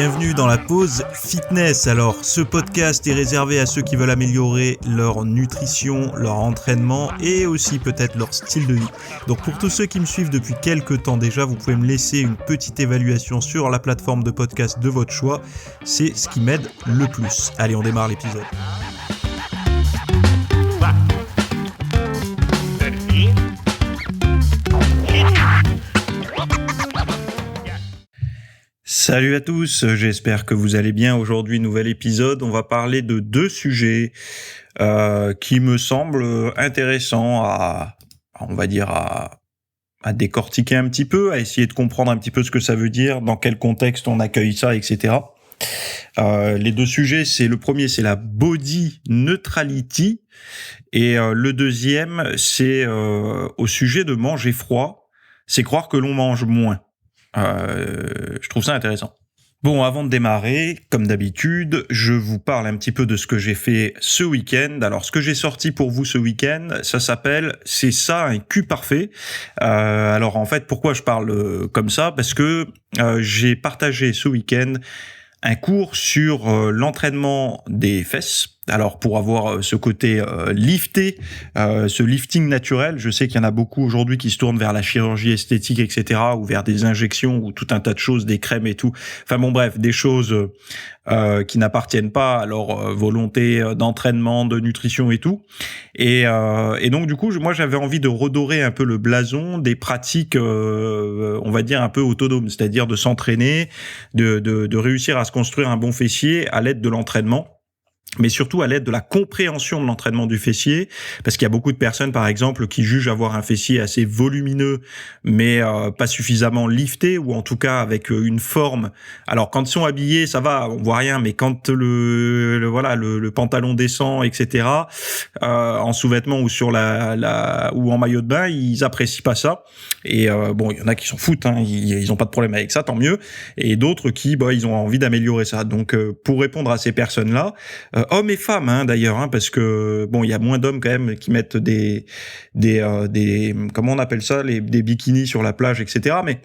Bienvenue dans la pause fitness. Alors, ce podcast est réservé à ceux qui veulent améliorer leur nutrition, leur entraînement et aussi peut-être leur style de vie. Donc pour tous ceux qui me suivent depuis quelques temps déjà, vous pouvez me laisser une petite évaluation sur la plateforme de podcast de votre choix. C'est ce qui m'aide le plus. Allez, on démarre l'épisode. Salut à tous, j'espère que vous allez bien. Aujourd'hui, nouvel épisode, on va parler de deux sujets qui me semblent intéressants à décortiquer un petit peu, à essayer de comprendre un petit peu ce que ça veut dire, dans quel contexte on accueille ça, etc. Les deux sujets, le premier, c'est la body neutrality, et le deuxième, c'est au sujet de manger froid, c'est croire que l'on mange moins. Je trouve ça intéressant. Bon, avant de démarrer, comme d'habitude, je vous parle un petit peu de ce que j'ai fait ce week-end. Alors, ce que j'ai sorti pour vous ce week-end, ça s'appelle « C'est ça, un cul parfait ». Alors, en fait, pourquoi je parle comme ça ? Parce que j'ai partagé ce week-end un cours sur l'entraînement des fesses. Alors pour avoir ce côté lifté, ce lifting naturel, je sais qu'il y en a beaucoup aujourd'hui qui se tournent vers la chirurgie esthétique, etc., ou vers des injections ou tout un tas de choses, des crèmes et tout. Enfin bon bref, des choses qui n'appartiennent pas à leur volonté d'entraînement, de nutrition et tout. Et donc du coup, moi j'avais envie de redorer un peu le blason des pratiques, on va dire un peu autonomes, c'est-à-dire de s'entraîner, de réussir à se construire un bon fessier à l'aide de l'entraînement, mais surtout à l'aide de la compréhension de l'entraînement du fessier, parce qu'il y a beaucoup de personnes, par exemple, qui jugent avoir un fessier assez volumineux, mais pas suffisamment lifté, ou en tout cas avec une forme. Alors, quand ils sont habillés, ça va, on voit rien, mais quand le pantalon descend, etc., en sous-vêtements ou sur ou en maillot de bain, ils apprécient pas ça. Et bon, il y en a qui s'en foutent, hein, ils ont pas de problème avec ça, tant mieux. Et d'autres qui, ils ont envie d'améliorer ça. Donc, pour répondre à ces personnes-là, hommes et femmes, hein, d'ailleurs, hein, parce que bon, il y a moins d'hommes quand même qui mettent des comment on appelle ça, des bikinis sur la plage, etc. Mais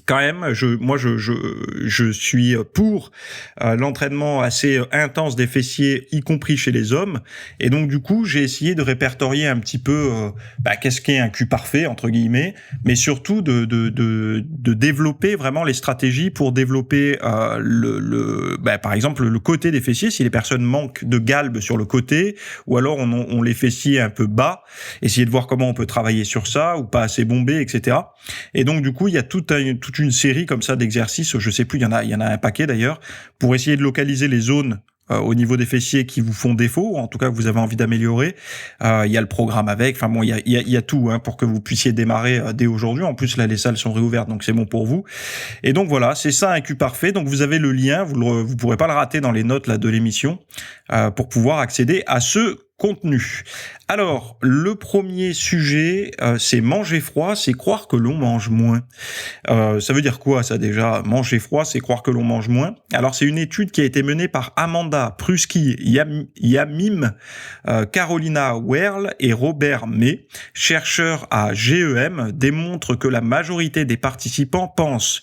quand même, je suis pour l'entraînement assez intense des fessiers, y compris chez les hommes. Et donc, du coup, j'ai essayé de répertorier un petit peu qu'est-ce qu'est un cul parfait, entre guillemets, mais surtout de développer vraiment les stratégies pour développer par exemple, le côté des fessiers, si les personnes manquent de galbe sur le côté, ou alors on les fessiers un peu bas, essayer de voir comment on peut travailler sur ça, ou pas assez bombé, etc. Et donc, du coup, il y a toute une série comme ça d'exercices, je sais plus, il y en a un paquet d'ailleurs, pour essayer de localiser les zones au niveau des fessiers qui vous font défaut, ou en tout cas que vous avez envie d'améliorer. Il y a le programme avec, enfin bon, il y a tout, hein, pour que vous puissiez démarrer dès aujourd'hui. En plus, là, les salles sont réouvertes, donc c'est bon pour vous. Et donc voilà, c'est ça, un cul parfait. Donc vous avez le lien, vous pourrez pas le rater dans les notes là de l'émission, pour pouvoir accéder à ce contenu. Alors, le premier sujet, c'est manger froid, c'est croire que l'on mange moins. Ça veut dire quoi, ça, déjà? Manger froid, c'est croire que l'on mange moins. Alors, c'est une étude qui a été menée par Amanda Prusky, Yamim, Carolina Werle et Robert May, chercheurs à GEM, démontre que la majorité des participants pensent,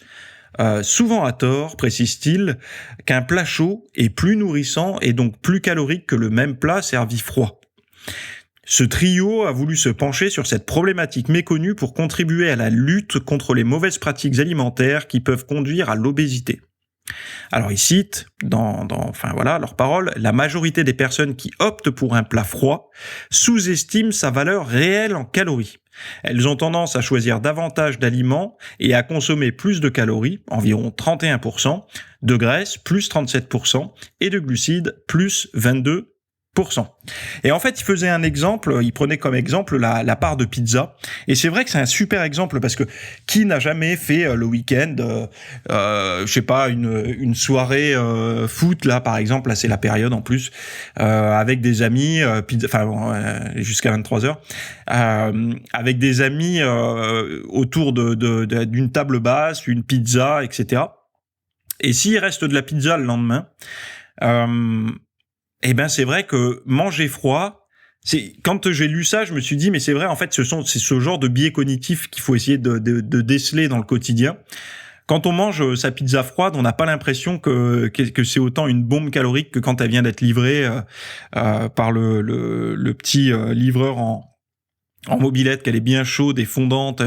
souvent à tort, précise-t-il, qu'un plat chaud est plus nourrissant et donc plus calorique que le même plat servi froid. Ce trio a voulu se pencher sur cette problématique méconnue pour contribuer à la lutte contre les mauvaises pratiques alimentaires qui peuvent conduire à l'obésité. Alors ils citent, dans leurs paroles, la majorité des personnes qui optent pour un plat froid sous-estiment sa valeur réelle en calories. Elles ont tendance à choisir davantage d'aliments et à consommer plus de calories, environ 31%, de graisse, plus 37%, et de glucides, plus 22%. Et en fait, il faisait un exemple, il prenait comme exemple la part de pizza. Et c'est vrai que c'est un super exemple parce que qui n'a jamais fait le week-end, une soirée foot là, par exemple, là c'est la période en plus, avec des amis, jusqu'à 23h, avec des amis autour d'une table basse, une pizza, etc. Et s'il reste de la pizza le lendemain, c'est vrai que manger froid, quand j'ai lu ça, je me suis dit, mais c'est vrai, en fait, c'est ce genre de biais cognitif qu'il faut essayer de déceler dans le quotidien. quand on mange sa pizza froide, on n'a pas l'impression que c'est autant une bombe calorique que quand elle vient d'être livrée par le petit livreur en mobilette, qu'elle est bien chaude et fondante,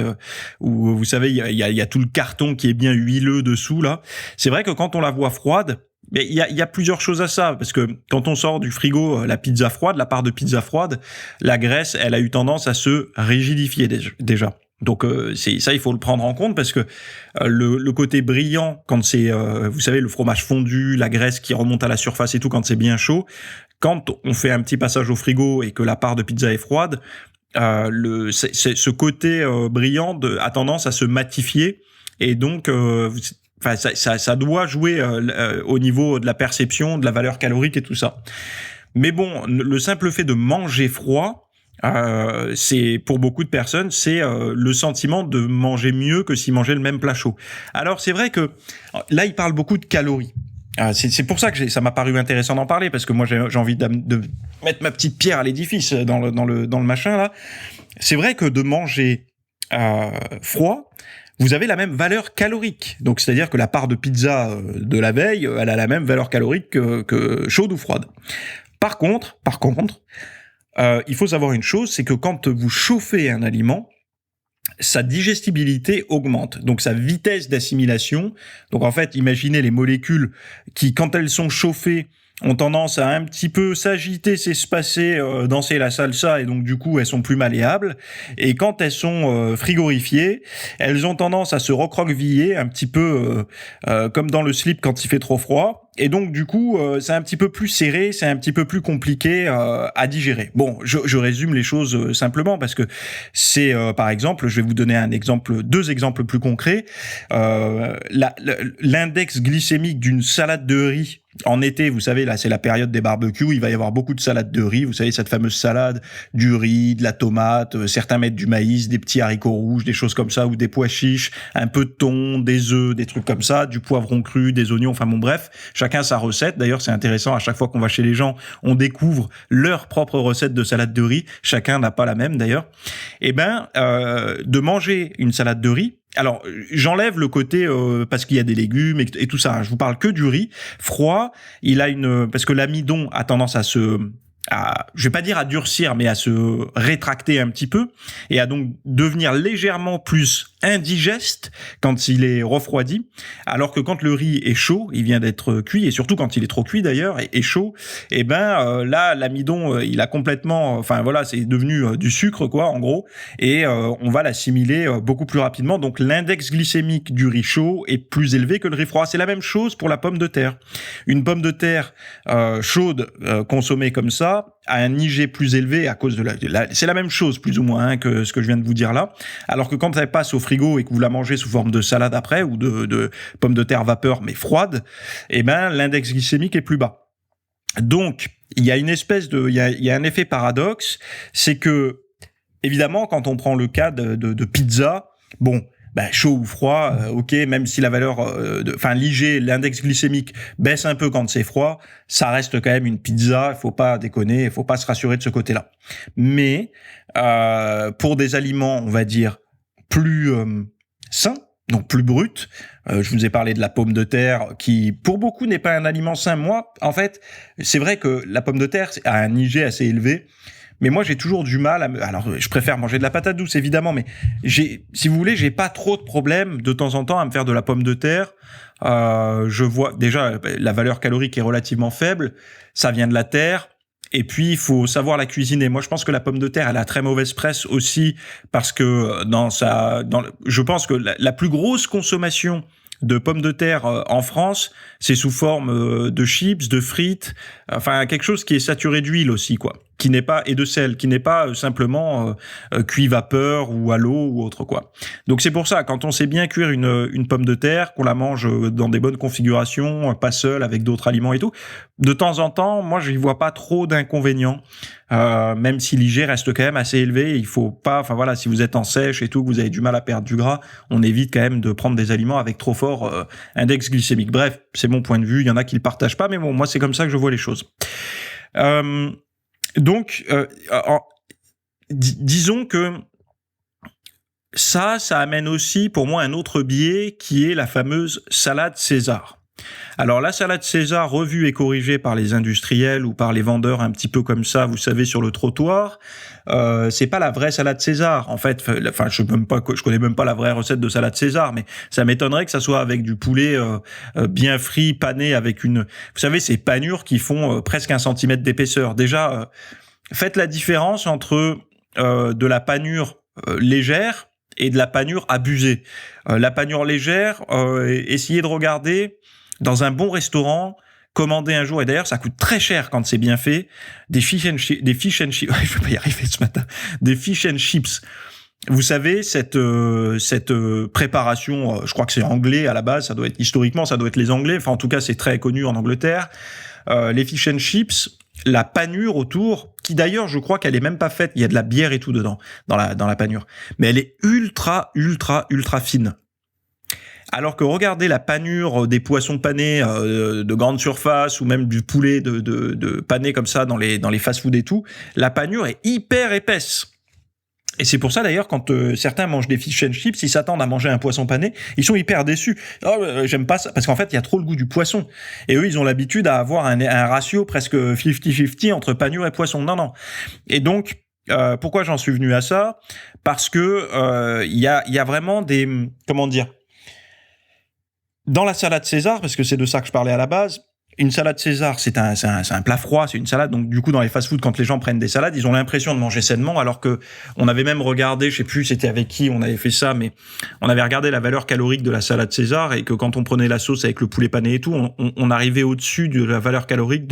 où vous savez il y a tout le carton qui est bien huileux dessous là. C'est vrai que quand on la voit froide, mais il y a plusieurs choses à ça, parce que quand on sort du frigo la pizza froide, la part de pizza froide, la graisse, elle a eu tendance à se rigidifier déjà. Donc c'est ça, il faut le prendre en compte, parce que le côté brillant quand c'est vous savez, le fromage fondu, la graisse qui remonte à la surface et tout quand c'est bien chaud, quand on fait un petit passage au frigo et que la part de pizza est froide, ce côté brillant a tendance à se matifier, et donc ça doit jouer au niveau de la perception, de la valeur calorique et tout ça. Mais bon, le simple fait de manger froid, c'est pour beaucoup de personnes, c'est le sentiment de manger mieux que s'ils mangeaient le même plat chaud. Alors c'est vrai que là, il parle beaucoup de calories. C'est pour ça que ça m'a paru intéressant d'en parler, parce que moi j'ai envie de mettre ma petite pierre à l'édifice dans le machin là. C'est vrai que de manger froid, vous avez la même valeur calorique. Donc c'est-à-dire que la part de pizza de la veille, elle a la même valeur calorique que chaude ou froide. Par contre, il faut savoir une chose, c'est que quand vous chauffez un aliment, sa digestibilité augmente, donc sa vitesse d'assimilation. Donc en fait, imaginez les molécules qui, quand elles sont chauffées, ont tendance à un petit peu s'agiter, s'espacer, danser la salsa, et donc du coup elles sont plus malléables. Et quand elles sont frigorifiées, elles ont tendance à se recroqueviller un petit peu comme dans le slip quand il fait trop froid. Et donc du coup c'est un petit peu plus serré, c'est un petit peu plus compliqué à digérer. Bon, je résume les choses simplement, parce que c'est par exemple, je vais vous donner deux exemples plus concrets. L'index glycémique d'une salade de riz en été, vous savez, là, c'est la période des barbecues, il va y avoir beaucoup de salades de riz, vous savez, cette fameuse salade, du riz, de la tomate, certains mettent du maïs, des petits haricots rouges, des choses comme ça, ou des pois chiches, un peu de thon, des œufs, des trucs comme ça, du poivron cru, des oignons, enfin bon, bref, chacun sa recette. D'ailleurs, c'est intéressant, à chaque fois qu'on va chez les gens, on découvre leur propre recette de salade de riz, chacun n'a pas la même d'ailleurs. Et de manger une salade de riz, alors, j'enlève le côté parce qu'il y a des légumes et tout ça. Je vous parle que du riz froid. Parce que l'amidon a tendance je vais pas dire à durcir, mais à se rétracter un petit peu, et à donc devenir légèrement plus indigeste quand il est refroidi, alors que quand le riz est chaud, il vient d'être cuit, et surtout quand il est trop cuit d'ailleurs, et chaud, et là l'amidon il a complètement, enfin voilà, c'est devenu du sucre quoi en gros, et on va l'assimiler beaucoup plus rapidement. Donc l'index glycémique du riz chaud est plus élevé que le riz froid. C'est la même chose pour la pomme de terre. Une pomme de terre chaude consommée comme ça à un IG plus élevé à cause de c'est la même chose plus ou moins que ce que je viens de vous dire là, alors que quand elle passe au frigo et que vous la mangez sous forme de salade après, ou de pommes de terre vapeur mais froide, l'index glycémique est plus bas. Donc il y a une espèce il y a un effet paradoxe, c'est que évidemment quand on prend le cas de pizza, bon, chaud ou froid, ok, même si la valeur, l'IG, l'index glycémique baisse un peu quand c'est froid, ça reste quand même une pizza, il faut pas déconner, il faut pas se rassurer de ce côté-là. Mais pour des aliments, on va dire, plus sains, donc plus brut, je vous ai parlé de la pomme de terre, qui pour beaucoup n'est pas un aliment sain. Moi, en fait, c'est vrai que la pomme de terre a un IG assez élevé, mais moi, j'ai toujours du mal alors, je préfère manger de la patate douce, évidemment, mais si vous voulez, j'ai pas trop de problème de temps en temps à me faire de la pomme de terre. Je vois, déjà, la valeur calorique est relativement faible. Ça vient de la terre. Et puis, il faut savoir la cuisiner. Moi, je pense que la pomme de terre, elle a très mauvaise presse aussi, parce que je pense que la plus grosse consommation de pommes de terre en France, c'est sous forme de chips, de frites, enfin quelque chose qui est saturé d'huile aussi, quoi, qui n'est pas, et de sel, qui n'est pas simplement cuit vapeur ou à l'eau ou autre, quoi. Donc c'est pour ça, quand on sait bien cuire une pomme de terre, qu'on la mange dans des bonnes configurations, pas seule, avec d'autres aliments et tout, de temps en temps, moi je n'y vois pas trop d'inconvénients, même si l'IG reste quand même assez élevé. Il faut pas, enfin voilà, si vous êtes en sèche et tout, que vous avez du mal à perdre du gras, on évite quand même de prendre des aliments avec trop fort index glycémique. Bref, c'est mon point de vue, il y en a qui le partagent pas, mais bon, moi c'est comme ça que je vois les choses. Donc, disons que ça amène aussi pour moi un autre biais qui est la fameuse salade César. Alors la salade César revue et corrigée par les industriels ou par les vendeurs un petit peu comme ça, vous savez, sur le trottoir, c'est pas la vraie salade César. En fait, enfin je connais même pas la vraie recette de salade César, mais ça m'étonnerait que ça soit avec du poulet bien frit, pané avec vous savez, ces panures qui font presque 1 centimètre d'épaisseur. Déjà, faites la différence entre de la panure légère et de la panure abusée. La panure légère, essayez de regarder dans un bon restaurant, commander un jour, et d'ailleurs ça coûte très cher quand c'est bien fait, des fish and chips, je vais pas y arriver ce matin, des fish and chips. Vous savez, cette préparation, je crois que c'est anglais à la base, historiquement ça doit être les Anglais, enfin en tout cas c'est très connu en Angleterre, les fish and chips, la panure autour, qui d'ailleurs je crois qu'elle est même pas faite, il y a de la bière et tout dedans, dans la panure, mais elle est ultra fine. Alors que regardez la panure des poissons panés de grande surface ou même du poulet de pané comme ça dans les fast-food et tout, la panure est hyper épaisse. Et c'est pour ça d'ailleurs quand certains mangent des fish and chips, ils s'attendent à manger un poisson pané, ils sont hyper déçus. Oh, j'aime pas ça parce qu'en fait il y a trop le goût du poisson. Et eux ils ont l'habitude à avoir un ratio presque 50-50 entre panure et poisson. Non. Et donc pourquoi j'en suis venu à ça ? Parce que il y a vraiment des dans la salade César, parce que c'est de ça que je parlais à la base, une salade César, c'est un plat froid, c'est une salade. Donc du coup, dans les fast-food, quand les gens prennent des salades, ils ont l'impression de manger sainement, alors que on avait même regardé, je sais plus c'était avec qui on avait fait ça, mais on avait regardé la valeur calorique de la salade César et que quand on prenait la sauce avec le poulet pané et tout, on arrivait au-dessus de la valeur calorique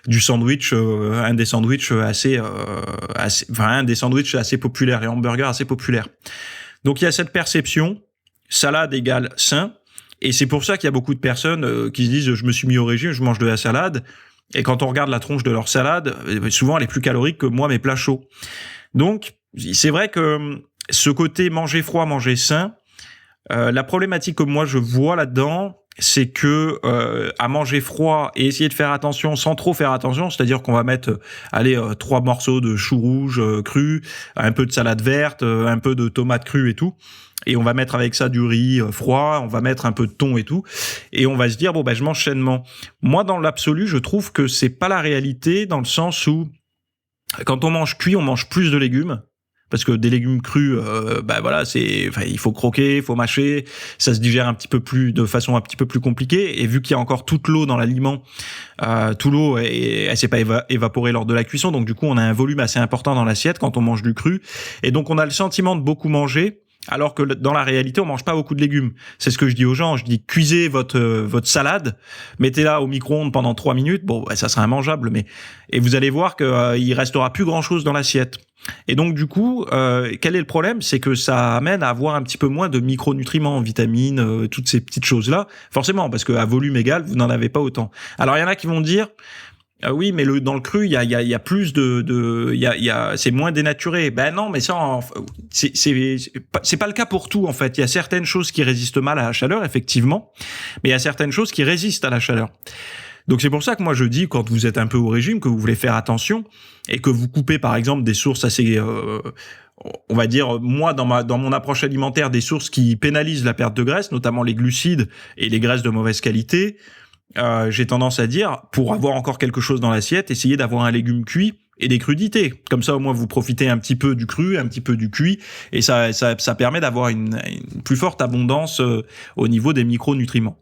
du sandwich, un des sandwichs un des sandwichs assez populaires, les hamburgers assez populaires. Donc il y a cette perception, salade égale sain. Et c'est pour ça qu'il y a beaucoup de personnes qui se disent « je me suis mis au régime, je mange de la salade ». Et quand on regarde la tronche de leur salade, souvent elle est plus calorique que moi, mes plats chauds. Donc, c'est vrai que ce côté manger froid, manger sain, la problématique que moi je vois là-dedans, c'est que à manger froid et essayer de faire attention sans trop faire attention, c'est-à-dire qu'on va mettre 3 morceaux de chou rouge cru, un peu de salade verte, un peu de tomate crue et tout. Et on va mettre avec ça du riz froid, on va mettre un peu de thon et tout, et on va se dire je mange sainement. Moi, dans l'absolu, je trouve que c'est pas la réalité, dans le sens où quand on mange cuit, on mange plus de légumes, parce que des légumes crus, il faut croquer, il faut mâcher, ça se digère de façon un petit peu plus compliquée, et vu qu'il y a encore toute l'eau dans l'aliment, toute l'eau, elle s'est pas évaporée lors de la cuisson, donc du coup on a un volume assez important dans l'assiette quand on mange du cru, et donc on a le sentiment de beaucoup manger, alors que dans la réalité, on mange pas beaucoup de légumes. C'est ce que je dis aux gens. Je dis, cuisez votre salade, mettez-la au micro-ondes pendant 3 minutes. Ça sera immangeable, et vous allez voir il restera plus grand-chose dans l'assiette. Et donc, du coup, quel est le problème ? C'est que ça amène à avoir un petit peu moins de micronutriments, vitamines, toutes ces petites choses-là. Forcément, parce qu'à volume égal, vous n'en avez pas autant. Alors, il y en a qui vont dire, oui, mais dans le cru, il y a plus c'est moins dénaturé. Ben non, mais ça, c'est pas le cas pour tout, en fait. Il y a certaines choses qui résistent mal à la chaleur, effectivement, mais il y a certaines choses qui résistent à la chaleur. Donc c'est pour ça que moi je dis, quand vous êtes un peu au régime, que vous voulez faire attention et que vous coupez par exemple des sources assez, on va dire, moi dans mon approche alimentaire, des sources qui pénalisent la perte de graisse, notamment les glucides et les graisses de mauvaise qualité. J'ai tendance à dire, pour avoir encore quelque chose dans l'assiette, essayez d'avoir un légume cuit et des crudités. Comme ça, au moins, vous profitez un petit peu du cru, un petit peu du cuit, et ça permet d'avoir une plus forte abondance au niveau des micronutriments.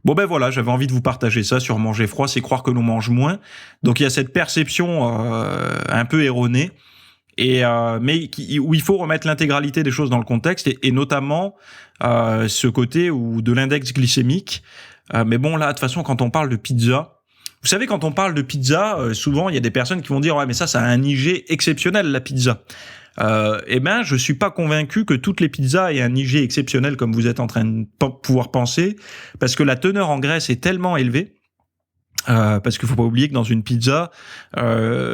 Voilà, j'avais envie de vous partager ça sur manger froid, c'est croire que l'on mange moins. Donc il y a cette perception un peu erronée, où il faut remettre l'intégralité des choses dans le contexte, et notamment ce côté de l'index glycémique. Mais là, de toute façon, quand on parle de pizza, vous savez, quand on parle de pizza, souvent, il y a des personnes qui vont dire « Ouais, mais ça a un IG exceptionnel, la pizza. » Je suis pas convaincu que toutes les pizzas aient un IG exceptionnel comme vous êtes en train de pouvoir penser, parce que la teneur en graisse est tellement élevée. Parce qu'il faut pas oublier que dans une pizza,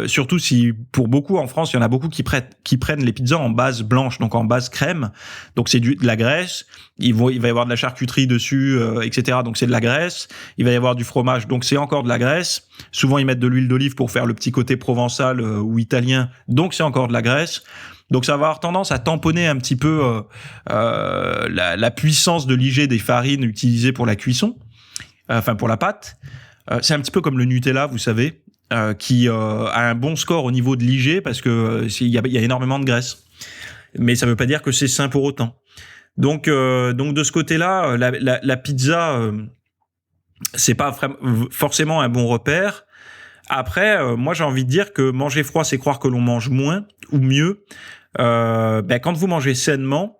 surtout si pour beaucoup en France, il y en a beaucoup qui prennent les pizzas en base blanche, donc en base crème. Donc c'est de la graisse. Il va y avoir de la charcuterie dessus, etc. Donc c'est de la graisse. Il va y avoir du fromage, donc c'est encore de la graisse. Souvent ils mettent de l'huile d'olive pour faire le petit côté provençal ou italien, donc c'est encore de la graisse. Donc ça va avoir tendance à tamponner un petit peu la puissance de l'IG des farines utilisées pour la cuisson, enfin pour la pâte. C'est un petit peu comme le Nutella, vous savez, qui a un bon score au niveau de l'IG parce que il y a énormément de graisse. Mais ça veut pas dire que c'est sain pour autant. Donc de ce côté-là, la pizza, c'est pas forcément un bon repère. Après, moi j'ai envie de dire que manger froid, c'est croire que l'on mange moins ou mieux. Quand vous mangez sainement,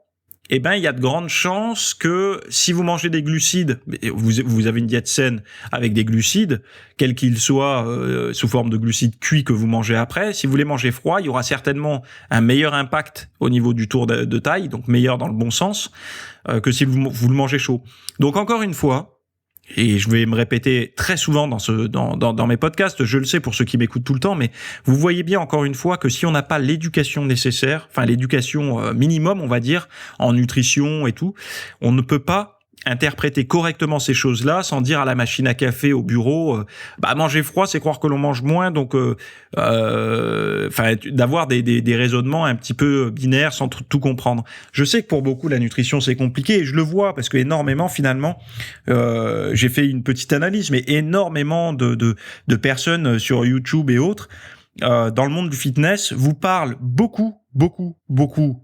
il y a de grandes chances que si vous mangez des glucides, vous avez une diète saine avec des glucides, quels qu'ils soient, sous forme de glucides cuits que vous mangez après, si vous les mangez froids, il y aura certainement un meilleur impact au niveau du tour de taille, donc meilleur dans le bon sens, que si vous le mangez chaud. Donc encore une fois, et je vais me répéter très souvent dans mes podcasts, je le sais pour ceux qui m'écoutent tout le temps, mais vous voyez bien encore une fois que si on n'a pas l'éducation nécessaire, enfin l'éducation minimum, on va dire, en nutrition et tout, on ne peut pas interpréter correctement ces choses-là sans dire à la machine à café au bureau manger froid c'est croire que l'on mange moins, donc d'avoir des raisonnements un petit peu binaires sans tout comprendre. Je sais que pour beaucoup la nutrition c'est compliqué et je le vois parce que énormément finalement j'ai fait une petite analyse, mais énormément de personnes sur YouTube et autres dans le monde du fitness vous parlent beaucoup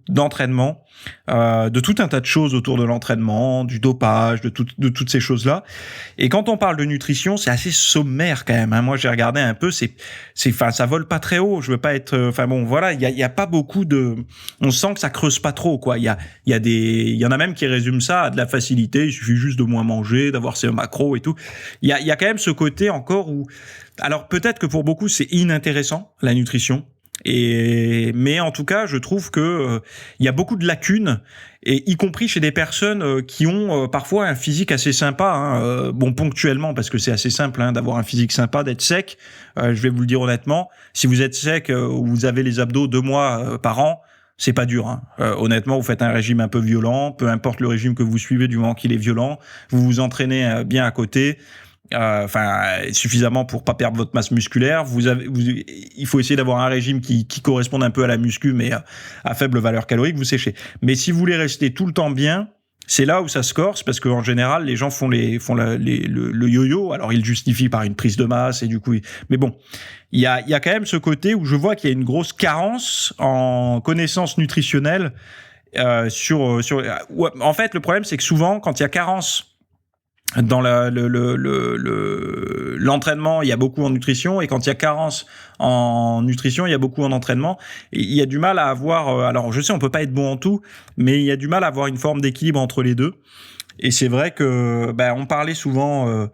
d'entraînement, de tout un tas de choses autour de l'entraînement, du dopage, de toutes ces choses-là. Et quand on parle de nutrition, c'est assez sommaire quand même. Moi, j'ai regardé un peu, ça vole pas très haut. Je veux pas être, il y a pas beaucoup de, on sent que ça creuse pas trop, quoi. Il y en a même qui résument ça à de la facilité. Il suffit juste de moins manger, d'avoir ses macros et tout. Il y a quand même ce côté encore où, alors peut-être que pour beaucoup c'est inintéressant la nutrition. Mais en tout cas, je trouve que il y a beaucoup de lacunes, et y compris chez des personnes qui ont parfois un physique assez sympa, ponctuellement, parce que c'est assez simple d'avoir un physique sympa, d'être sec. Je vais vous le dire honnêtement, si vous êtes sec ou vous avez les abdos 2 mois par an, c'est pas dur. Honnêtement, vous faites un régime un peu violent, peu importe le régime que vous suivez du moment qu'il est violent, vous vous entraînez bien à côté. Suffisamment pour pas perdre votre masse musculaire. Il faut essayer d'avoir un régime qui corresponde un peu à la muscu, mais à faible valeur calorique, vous séchez. Mais si vous voulez rester tout le temps bien, c'est là où ça se corse, parce qu'en général, les gens font le yo-yo. Alors, ils le justifient par une prise de masse, et du coup, mais bon, il y a quand même ce côté où je vois qu'il y a une grosse carence en connaissances nutritionnelles, en fait, le problème, c'est que souvent, quand il y a carence dans l'entraînement, il y a beaucoup en nutrition, et quand il y a carence en nutrition, il y a beaucoup en entraînement. Et il y a du mal à avoir, alors je sais, on peut pas être bon en tout, mais il y a du mal à avoir une forme d'équilibre entre les deux. Et c'est vrai que, on parlait souvent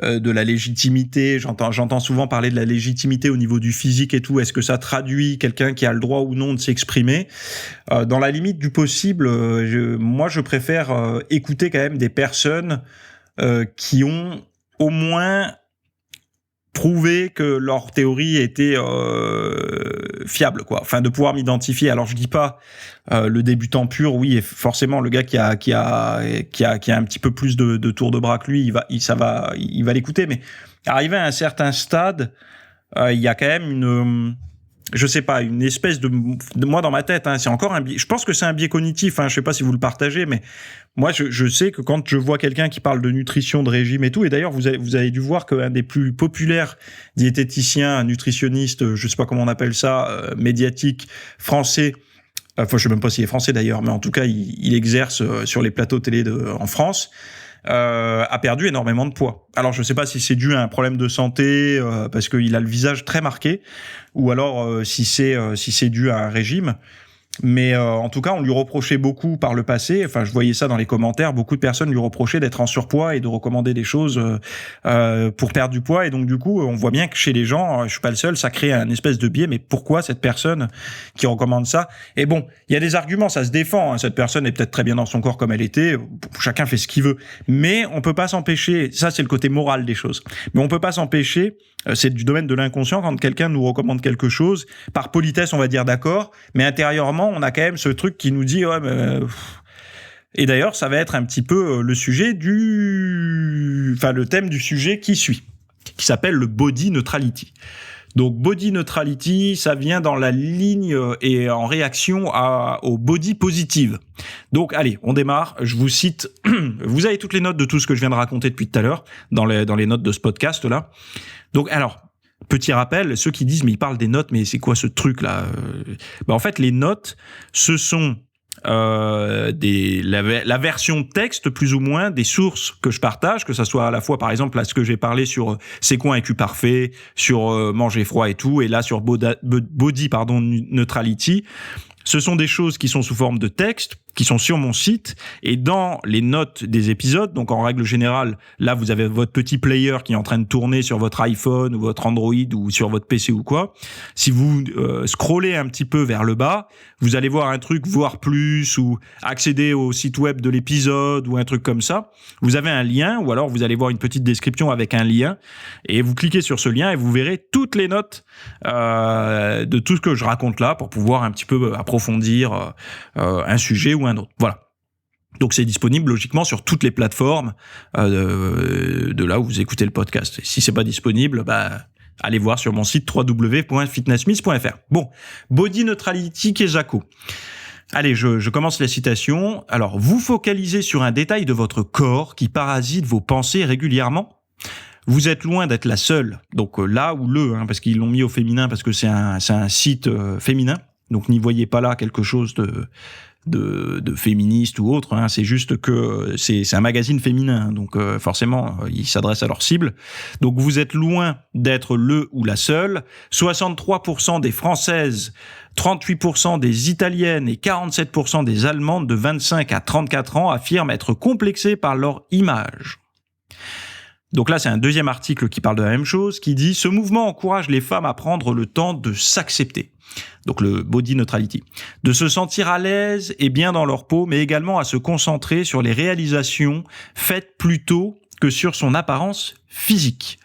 de la légitimité. J'entends souvent parler de la légitimité au niveau du physique et tout. Est-ce que ça traduit quelqu'un qui a le droit ou non de s'exprimer? Dans la limite du possible, moi je préfère écouter quand même des personnes qui ont au moins prouvé que leur théorie était fiable, quoi. Enfin, de pouvoir m'identifier. Alors, je dis pas le débutant pur, oui, et forcément le gars qui a un petit peu plus de tour de bras que lui, il va l'écouter. Mais arrivé à un certain stade, il y a quand même je sais pas, une espèce de moi dans ma tête, c'est encore un biais. Je pense que c'est un biais cognitif, je sais pas si vous le partagez, mais moi je sais que quand je vois quelqu'un qui parle de nutrition, de régime et tout, et d'ailleurs vous avez dû voir qu'un des plus populaires diététiciens, nutritionnistes, je sais pas comment on appelle ça, médiatique français, je sais même pas s'il est français d'ailleurs, mais en tout cas il exerce sur les plateaux télé en France, a perdu énormément de poids. Alors je sais pas si c'est dû à un problème de santé, parce qu'il a le visage très marqué, ou alors si c'est dû à un régime. Mais en tout cas, on lui reprochait beaucoup par le passé. Enfin, je voyais ça dans les commentaires. Beaucoup de personnes lui reprochaient d'être en surpoids et de recommander des choses pour perdre du poids. Et donc, du coup, on voit bien que chez les gens, je suis pas le seul, ça crée un espèce de biais. Mais pourquoi cette personne qui recommande ça? Et bon, il y a des arguments, ça se défend. Cette personne est peut-être très bien dans son corps comme elle était. Chacun fait ce qu'il veut. Mais on peut pas s'empêcher. Ça, c'est le côté moral des choses. Mais on peut pas s'empêcher. C'est du domaine de l'inconscient quand quelqu'un nous recommande quelque chose. Par politesse, on va dire d'accord. Mais intérieurement, on a quand même ce truc qui nous dit Et d'ailleurs, ça va être un petit peu le sujet le thème du sujet qui suit, qui s'appelle le body neutrality. Donc body neutrality, ça vient dans la ligne et en réaction au body positive. Donc allez, on démarre. Je vous cite. Vous avez toutes les notes de tout ce que je viens de raconter depuis tout à l'heure dans les notes de ce podcast là. Donc alors. Petit rappel, ceux qui disent mais ils parlent des notes, mais c'est quoi ce truc là? En fait, les notes, ce sont la version texte plus ou moins des sources que je partage, que ça soit à la fois par exemple là ce que j'ai parlé sur c'est quoi un cul parfait, sur manger froid et tout, et là sur body neutrality. Ce sont des choses qui sont sous forme de texte, qui sont sur mon site, et dans les notes des épisodes, donc en règle générale, là vous avez votre petit player qui est en train de tourner sur votre iPhone ou votre Android ou sur votre PC ou quoi. Si vous scrollez un petit peu vers le bas, vous allez voir un truc voir plus ou accéder au site web de l'épisode ou un truc comme ça. Vous avez un lien ou alors vous allez voir une petite description avec un lien et vous cliquez sur ce lien et vous verrez toutes les notes de tout ce que je raconte là pour pouvoir un petit peu approfondir un sujet ou un autre. Voilà. Donc c'est disponible logiquement sur toutes les plateformes de là où vous écoutez le podcast. Et si c'est pas disponible, allez voir sur mon site www.fitnessmiss.fr. Bon, body neutrality Jaco. Allez, je commence la citation. Alors, vous focalisez sur un détail de votre corps qui parasite vos pensées régulièrement. Vous êtes loin d'être la seule. Donc là ou parce qu'ils l'ont mis au féminin parce que c'est un site féminin. Donc n'y voyez pas là quelque chose de féministe ou autre, c'est juste que c'est un magazine féminin, donc forcément il s'adresse à leur cible. Donc vous êtes loin d'être le ou la seule. 63% des Françaises, 38% des Italiennes et 47% des Allemandes de 25 à 34 ans affirment être complexées par leur image. Donc là, c'est un deuxième article qui parle de la même chose, qui dit « Ce mouvement encourage les femmes à prendre le temps de s'accepter ». Donc le body neutrality. De se sentir à l'aise et bien dans leur peau, mais également à se concentrer sur les réalisations faites plutôt que sur son apparence physique.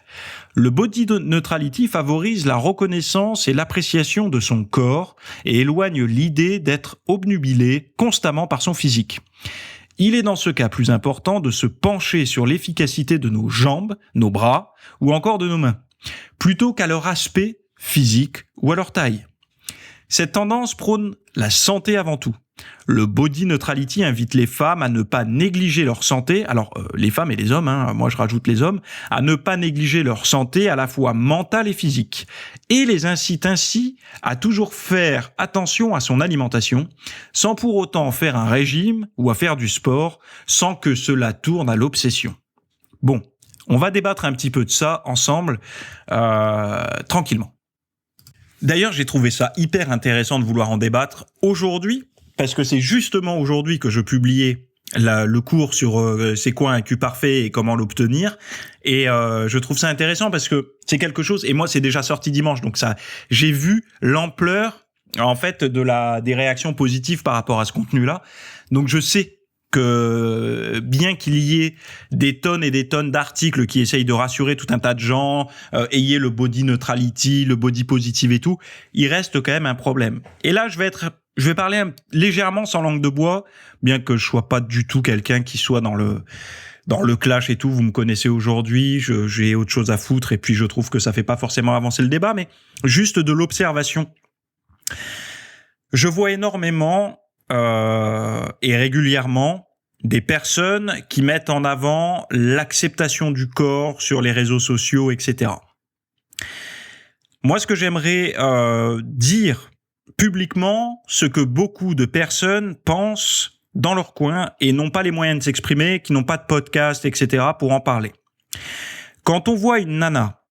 Le body neutrality favorise la reconnaissance et l'appréciation de son corps et éloigne l'idée d'être obnubilé constamment par son physique. Il est dans ce cas plus important de se pencher sur l'efficacité de nos jambes, nos bras ou encore de nos mains, plutôt qu'à leur aspect physique ou à leur taille. Cette tendance prône la santé avant tout. Le body neutrality invite les femmes à ne pas négliger leur santé, alors les femmes et les hommes, moi je rajoute les hommes, à ne pas négliger leur santé à la fois mentale et physique, et les incite ainsi à toujours faire attention à son alimentation, sans pour autant faire un régime ou à faire du sport, sans que cela tourne à l'obsession. Bon, on va débattre un petit peu de ça ensemble, tranquillement. D'ailleurs, j'ai trouvé ça hyper intéressant de vouloir en débattre aujourd'hui, parce que c'est justement aujourd'hui que je publiais le cours sur c'est quoi un cul parfait et comment l'obtenir. Et je trouve ça intéressant parce que c'est quelque chose, et moi c'est déjà sorti dimanche, donc ça, j'ai vu l'ampleur en fait des réactions positives par rapport à ce contenu-là. Donc je sais que bien qu'il y ait des tonnes et des tonnes d'articles qui essayent de rassurer tout un tas de gens, ayez le body neutrality, le body positive et tout, il reste quand même un problème. Et là, je vais parler légèrement sans langue de bois, bien que je sois pas du tout quelqu'un qui soit dans le clash et tout. Vous me connaissez aujourd'hui, j'ai autre chose à foutre et puis je trouve que ça fait pas forcément avancer le débat, mais juste de l'observation. Je vois énormément et régulièrement des personnes qui mettent en avant l'acceptation du corps sur les réseaux sociaux, etc. Moi, ce que j'aimerais dire publiquement, ce que beaucoup de personnes pensent dans leur coin et n'ont pas les moyens de s'exprimer, qui n'ont pas de podcast, etc. pour en parler. Quand on voit une nana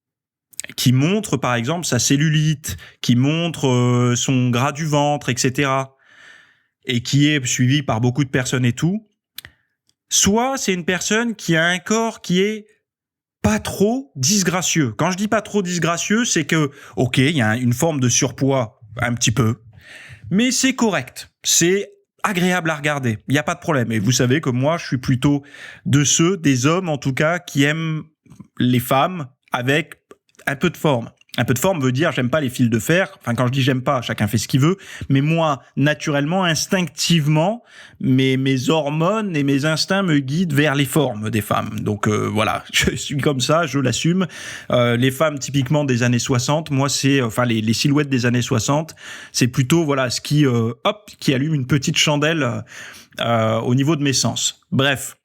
qui montre, par exemple, sa cellulite, qui montre son gras du ventre, etc., et qui est suivie par beaucoup de personnes et tout, soit c'est une personne qui a un corps qui est pas trop disgracieux. Quand je dis pas trop disgracieux, c'est que, ok, il y a une forme de surpoids, un petit peu, mais c'est correct, c'est agréable à regarder, il n'y a pas de problème. Et vous savez que moi, je suis plutôt des hommes en tout cas, qui aiment les femmes avec un peu de forme. Un peu de forme veut dire j'aime pas les fils de fer. Enfin, quand je dis j'aime pas, chacun fait ce qu'il veut. Mais moi, naturellement, instinctivement, mes hormones et mes instincts me guident vers les formes des femmes. Donc voilà, je suis comme ça, je l'assume. Les femmes typiquement des années 60, moi c'est, enfin les silhouettes des années 60, c'est plutôt voilà ce qui, qui allume une petite chandelle au niveau de mes sens. Bref.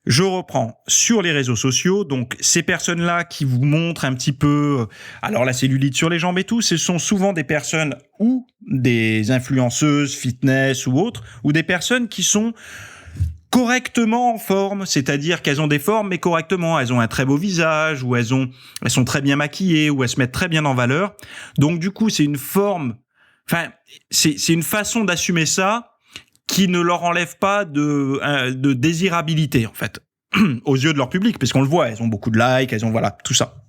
Je reprends sur les réseaux sociaux, donc ces personnes-là qui vous montrent un petit peu, alors la cellulite sur les jambes et tout, ce sont souvent des personnes ou des influenceuses fitness ou autres, ou des personnes qui sont correctement en forme, c'est-à-dire qu'elles ont des formes mais correctement, elles ont un très beau visage, ou elles sont très bien maquillées, ou elles se mettent très bien en valeur. Donc du coup, c'est une forme, enfin, c'est une façon d'assumer ça qui ne leur enlève pas de désirabilité, en fait, aux yeux de leur public, parce qu'on le voit, elles ont beaucoup de likes, elles ont, voilà, tout ça.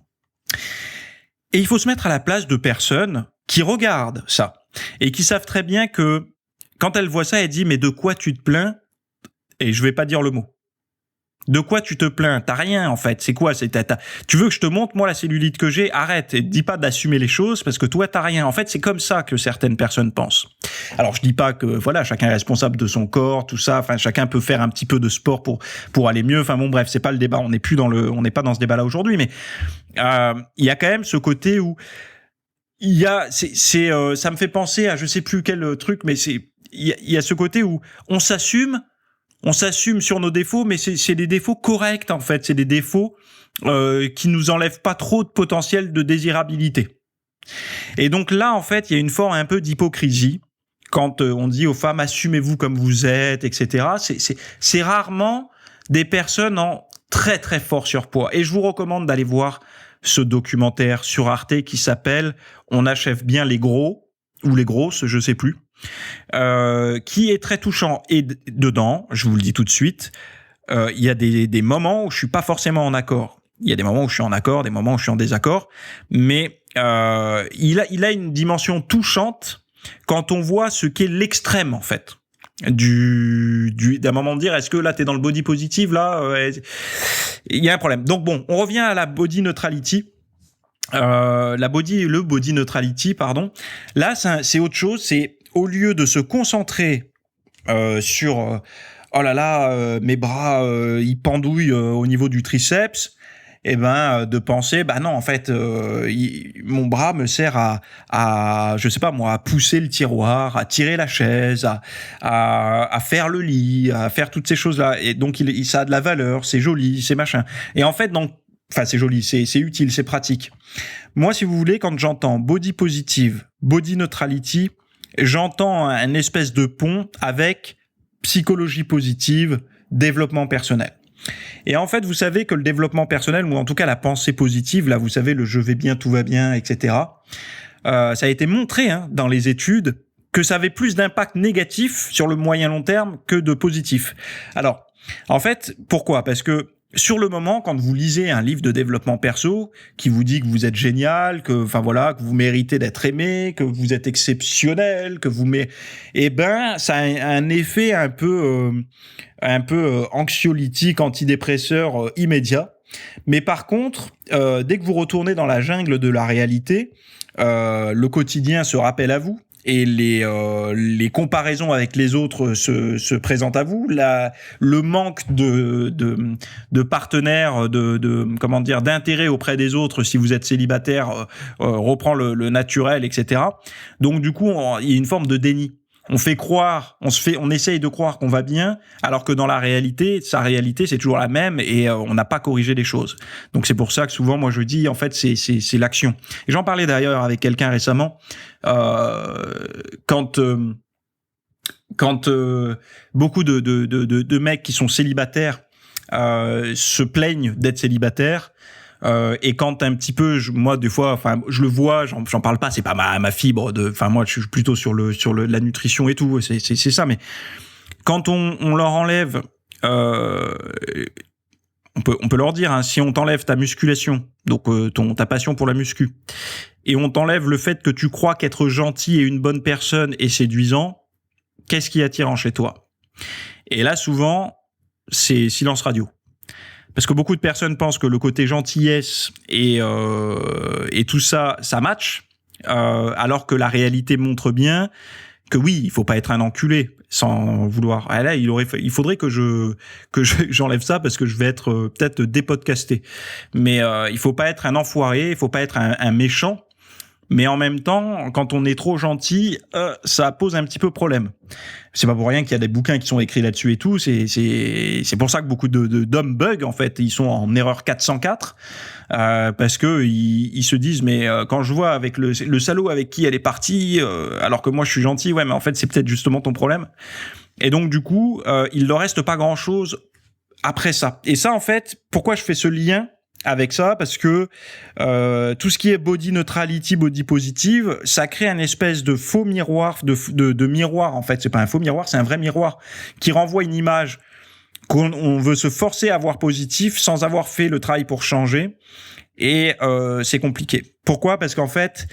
Et il faut se mettre à la place de personnes qui regardent ça, et qui savent très bien que, quand elles voient ça, elles disent, mais de quoi tu te plains? Et je vais pas dire le mot. De quoi tu te plains? T'as rien, en fait. C'est quoi? Tu veux que je te montre, moi, la cellulite que j'ai? Arrête. Et dis pas d'assumer les choses parce que toi, t'as rien. En fait, c'est comme ça que certaines personnes pensent. Alors, je dis pas que, voilà, chacun est responsable de son corps, tout ça. Enfin, chacun peut faire un petit peu de sport pour aller mieux. Enfin, bon, bref, c'est pas le débat. On n'est pas dans ce débat-là aujourd'hui, mais, il y a quand même ce côté où ça me fait penser à je sais plus quel truc, mais il y a ce côté où on s'assume sur nos défauts, mais c'est des défauts corrects, en fait. C'est des défauts qui nous enlèvent pas trop de potentiel de désirabilité. Et donc là, en fait, il y a une forme un peu d'hypocrisie quand on dit aux femmes « assumez-vous comme vous êtes », etc. C'est rarement des personnes en très, très fort surpoids. Et je vous recommande d'aller voir ce documentaire sur Arte qui s'appelle « On achève bien les gros » ou « les grosses », je sais plus. Qui est très touchant. Et dedans, je vous le dis tout de suite, il y a des moments où je suis pas forcément en accord. Il y a des moments où je suis en accord, des moments où je suis en désaccord, mais il a une dimension touchante quand on voit ce qu'est l'extrême, en fait. D'un moment de dire, est-ce que là t'es dans le body positive, là il y a un problème. Donc bon, on revient à la body neutrality. Le body neutrality, pardon. Là, c'est autre chose. C'est au lieu de se concentrer sur oh là là, mes bras ils pendouillent au niveau du triceps, et de penser bah non, en fait mon bras me sert à je sais pas moi, à pousser le tiroir, à tirer la chaise, à faire le lit, à faire toutes ces choses là, et donc ça a de la valeur, c'est joli, c'est machin. Et en fait c'est joli, c'est utile, c'est pratique. Moi, si vous voulez, quand j'entends body positive, body neutrality, j'entends un espèce de pont avec psychologie positive, développement personnel. Et en fait, vous savez que le développement personnel, ou en tout cas la pensée positive, là, vous savez, le je vais bien, tout va bien, etc., ça a été montré dans les études que ça avait plus d'impact négatif sur le moyen long terme que de positif. Alors, en fait, pourquoi? Parce que sur le moment, quand vous lisez un livre de développement perso qui vous dit que vous êtes génial, que vous méritez d'être aimé, que vous êtes exceptionnel, ça a un effet un peu anxiolytique, antidépresseur immédiat. Mais par contre, dès que vous retournez dans la jungle de la réalité, le quotidien se rappelle à vous. Et les comparaisons avec les autres se présentent à vous. Le manque de partenaires, d'intérêt auprès des autres si vous êtes célibataire reprend le naturel, etc. Donc du coup, il y a une forme de déni. On essaye de croire qu'on va bien, alors que dans sa réalité, c'est toujours la même et on n'a pas corrigé les choses. Donc c'est pour ça que souvent, moi, je dis, en fait, c'est l'action. Et j'en parlais d'ailleurs avec quelqu'un récemment, quand beaucoup de mecs qui sont célibataires se plaignent d'être célibataires. Et quand un petit peu, moi des fois, je le vois, j'en parle pas, c'est pas ma fibre moi je suis plutôt sur la nutrition et tout, c'est ça, mais quand on leur enlève, on peut leur dire, si on t'enlève ta musculation, donc ta passion pour la muscu, et on t'enlève le fait que tu crois qu'être gentil et une bonne personne est séduisant, qu'est-ce qui est attirant chez toi? Et là souvent, c'est silence radio. parce que beaucoup de personnes pensent que le côté gentillesse et tout ça match, alors que la réalité montre bien que oui, il faut pas être un enculé sans vouloir. Ah là, il faudrait que j'enlève ça parce que je vais être peut-être dépodcasté. Mais il faut pas être un enfoiré, il faut pas être un méchant. Mais en même temps, quand on est trop gentil, ça pose un petit peu problème. C'est pas pour rien qu'il y a des bouquins qui sont écrits là-dessus et tout. C'est pour ça que beaucoup d'hommes bug, en fait. Ils sont en erreur 404. Parce que ils se disent, mais quand je vois avec le salaud avec qui elle est partie, alors que moi je suis gentil, ouais, mais en fait c'est peut-être justement ton problème. Et donc du coup, il leur reste pas grand-chose après ça. Et ça, en fait, pourquoi je fais ce lien avec ça, parce que tout ce qui est body neutrality, body positive, ça crée un espèce de faux miroir, de miroir, en fait. C'est pas un faux miroir, c'est un vrai miroir qui renvoie une image qu'on veut se forcer à voir positif sans avoir fait le travail pour changer. Et c'est compliqué. Pourquoi ? Parce qu'en fait,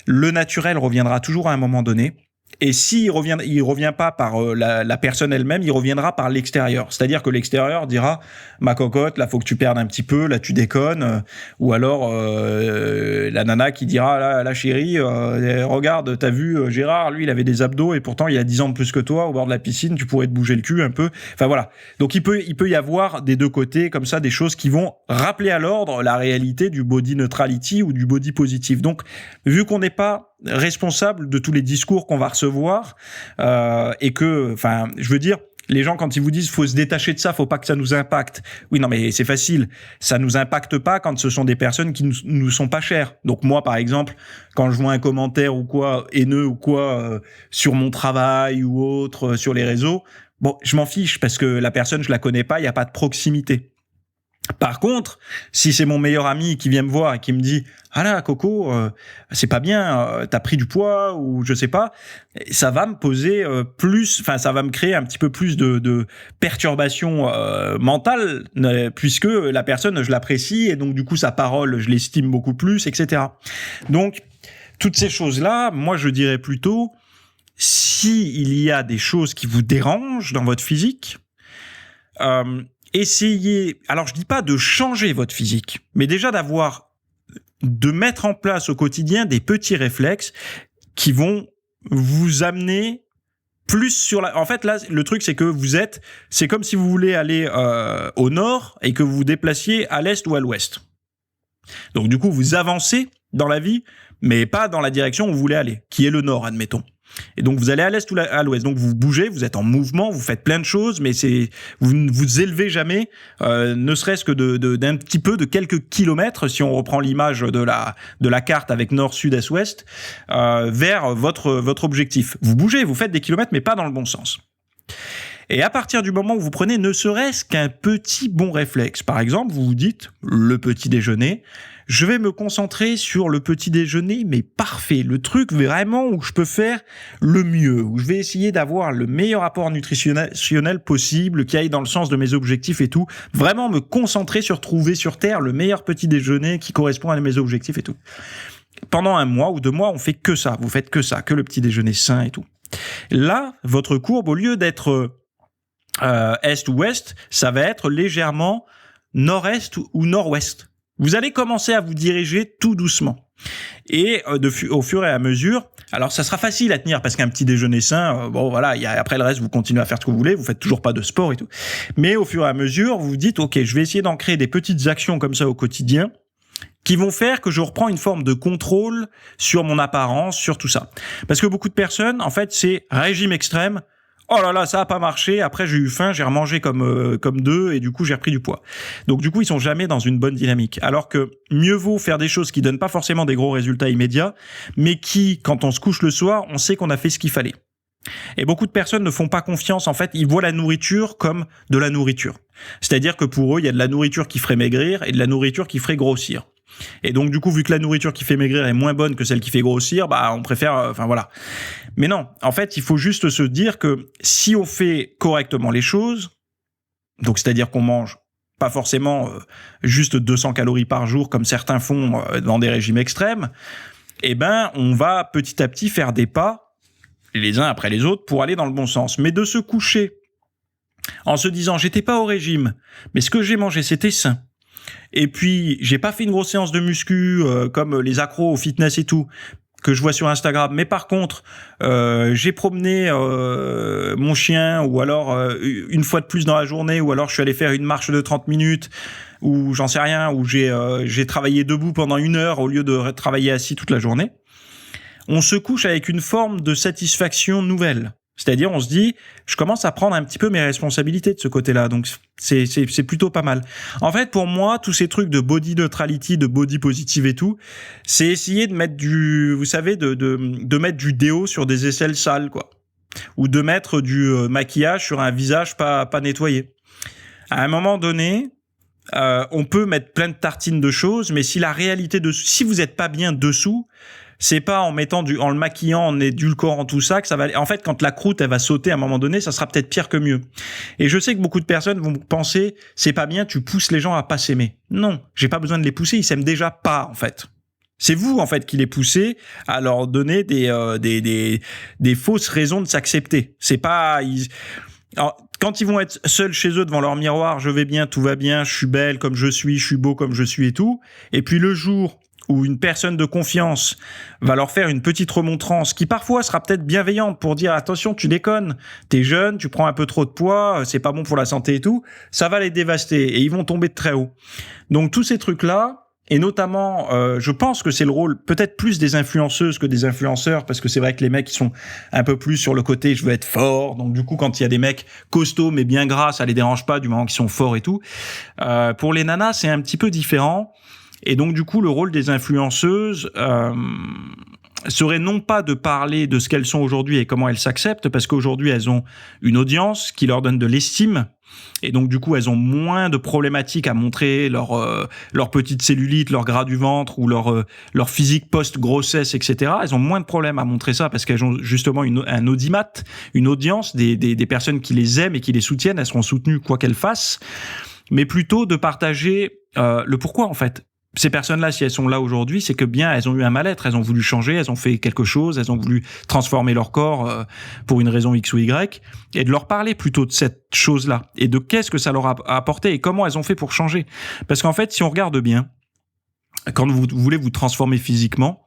le naturel reviendra toujours à un moment donné. Et s'il revient pas par la personne elle-même, il reviendra par l'extérieur. C'est-à-dire que l'extérieur dira « Ma cocotte, là, faut que tu perdes un petit peu, là, tu déconnes. » Ou alors la nana qui dira « La chérie, regarde, t'as vu Gérard, lui, il avait des abdos et pourtant, il a 10 ans de plus que toi au bord de la piscine, tu pourrais te bouger le cul un peu. » Enfin, voilà. Donc, il peut y avoir des deux côtés, comme ça, des choses qui vont rappeler à l'ordre la réalité du body neutrality ou du body positif. Donc, vu qu'on n'est pas responsable de tous les discours qu'on va recevoir et que, enfin, je veux dire, les gens quand ils vous disent faut se détacher de ça, faut pas que ça nous impacte. Oui, non, mais c'est facile, ça nous impacte pas quand ce sont des personnes qui nous sont pas chères. Donc moi, par exemple, quand je vois un commentaire ou quoi haineux ou quoi sur mon travail ou autre sur les réseaux, bon, je m'en fiche parce que la personne je la connais pas, il y a pas de proximité. Par contre, si c'est mon meilleur ami qui vient me voir et qui me dit « Ah là, Coco, c'est pas bien, t'as pris du poids » ou je sais pas, ça va me poser ça va me créer un petit peu plus de perturbation mentale puisque la personne, je l'apprécie et donc du coup, sa parole, je l'estime beaucoup plus, etc. Donc, toutes ces choses-là, moi, je dirais plutôt, si il y a des choses qui vous dérangent dans votre physique, essayez, alors je dis pas de changer votre physique, mais déjà de mettre en place au quotidien des petits réflexes qui vont vous amener plus sur en fait, là, le truc, c'est que c'est comme si vous voulez aller au nord et que vous vous déplaciez à l'est ou à l'ouest. Donc, du coup, vous avancez dans la vie, mais pas dans la direction où vous voulez aller, qui est le nord, admettons. Et donc vous allez à l'est ou à l'ouest, donc vous bougez, vous êtes en mouvement, vous faites plein de choses, mais vous ne vous élevez jamais, ne serait-ce que d'un petit peu, de quelques kilomètres, si on reprend l'image de la carte avec nord, sud, est, ouest, vers votre objectif. Vous bougez, vous faites des kilomètres, mais pas dans le bon sens. Et à partir du moment où vous prenez ne serait-ce qu'un petit bon réflexe, par exemple, vous vous dites le petit déjeuner, je vais me concentrer sur le petit déjeuner, mais parfait, le truc vraiment où je peux faire le mieux, où je vais essayer d'avoir le meilleur apport nutritionnel possible, qui aille dans le sens de mes objectifs et tout, vraiment me concentrer sur trouver sur Terre le meilleur petit déjeuner qui correspond à mes objectifs et tout. Pendant 1 mois ou 2 mois, on fait que ça, vous faites que ça, que le petit déjeuner sain et tout. Là, votre courbe, au lieu d'être est ou ouest, ça va être légèrement nord-est ou nord-ouest. Vous allez commencer à vous diriger tout doucement. Et au fur et à mesure, alors ça sera facile à tenir parce qu'un petit déjeuner sain, bon voilà, après le reste, vous continuez à faire ce que vous voulez, vous faites toujours pas de sport et tout. Mais au fur et à mesure, vous vous dites, ok, je vais essayer d'en créer des petites actions comme ça au quotidien qui vont faire que je reprends une forme de contrôle sur mon apparence, sur tout ça. Parce que beaucoup de personnes, en fait, c'est régime extrême. Oh là là, ça a pas marché. Après, j'ai eu faim, j'ai remangé comme deux et du coup, j'ai repris du poids. Donc, du coup, ils sont jamais dans une bonne dynamique. Alors que mieux vaut faire des choses qui donnent pas forcément des gros résultats immédiats, mais qui, quand on se couche le soir, on sait qu'on a fait ce qu'il fallait. Et beaucoup de personnes ne font pas confiance. En fait, ils voient la nourriture comme de la nourriture. C'est-à-dire que pour eux, il y a de la nourriture qui ferait maigrir et de la nourriture qui ferait grossir. Et donc, du coup, vu que la nourriture qui fait maigrir est moins bonne que celle qui fait grossir, on préfère, enfin voilà. Mais non, en fait, il faut juste se dire que si on fait correctement les choses, donc c'est-à-dire qu'on mange pas forcément juste 200 calories par jour comme certains font dans des régimes extrêmes, on va petit à petit faire des pas les uns après les autres pour aller dans le bon sens. Mais de se coucher en se disant j'étais pas au régime, mais ce que j'ai mangé c'était sain. Et puis j'ai pas fait une grosse séance de muscu comme les accros au fitness et tout que je vois sur Instagram, mais par contre j'ai promené mon chien, ou alors une fois de plus dans la journée, ou alors je suis allé faire une marche de 30 minutes, ou j'en sais rien, ou j'ai travaillé debout pendant 1 heure au lieu de travailler assis toute la journée. On se couche avec une forme de satisfaction nouvelle. C'est-à-dire, on se dit, je commence à prendre un petit peu mes responsabilités de ce côté-là. Donc, c'est plutôt pas mal. En fait, pour moi, tous ces trucs de body neutrality, de body positive et tout, c'est essayer de mettre vous savez, de mettre du déo sur des aisselles sales, quoi. Ou de mettre du maquillage sur un visage pas nettoyé. À un moment donné, on peut mettre plein de tartines de choses, mais si la réalité si vous êtes pas bien dessous, c'est pas en le maquillant, en édulcorant tout ça que ça va. En fait, quand la croûte elle va sauter à un moment donné, ça sera peut-être pire que mieux. Et je sais que beaucoup de personnes vont penser c'est pas bien, tu pousses les gens à pas s'aimer. Non, j'ai pas besoin de les pousser, ils s'aiment déjà pas en fait. C'est vous en fait qui les poussez à leur donner des fausses raisons de s'accepter. C'est pas Alors, quand ils vont être seuls chez eux devant leur miroir, je vais bien, tout va bien, je suis belle comme je suis beau comme je suis et tout. Et puis le jour où une personne de confiance va leur faire une petite remontrance qui parfois sera peut-être bienveillante pour dire attention, tu déconnes, t'es jeune, tu prends un peu trop de poids, c'est pas bon pour la santé et tout, ça va les dévaster et ils vont tomber de très haut. Donc tous ces trucs-là, et notamment, je pense que c'est le rôle peut-être plus des influenceuses que des influenceurs, parce que c'est vrai que les mecs ils sont un peu plus sur le côté je veux être fort, donc du coup quand il y a des mecs costauds mais bien gras, ça les dérange pas du moment qu'ils sont forts et tout. Pour les nanas, c'est un petit peu différent. Et donc, du coup, le rôle des influenceuses serait non pas de parler de ce qu'elles sont aujourd'hui et comment elles s'acceptent, parce qu'aujourd'hui, elles ont une audience qui leur donne de l'estime. Et donc, du coup, elles ont moins de problématiques à montrer leur petite cellulite, leur gras du ventre ou leur physique post-grossesse, etc. Elles ont moins de problèmes à montrer ça parce qu'elles ont justement un audimat, une audience, des personnes qui les aiment et qui les soutiennent. Elles seront soutenues quoi qu'elles fassent. Mais plutôt de partager le pourquoi, en fait. Ces personnes-là, si elles sont là aujourd'hui, c'est que bien, elles ont eu un mal-être, elles ont voulu changer, elles ont fait quelque chose, elles ont voulu transformer leur corps pour une raison X ou Y, et de leur parler plutôt de cette chose-là, et de qu'est-ce que ça leur a apporté, et comment elles ont fait pour changer. Parce qu'en fait, si on regarde bien, quand vous voulez vous transformer physiquement,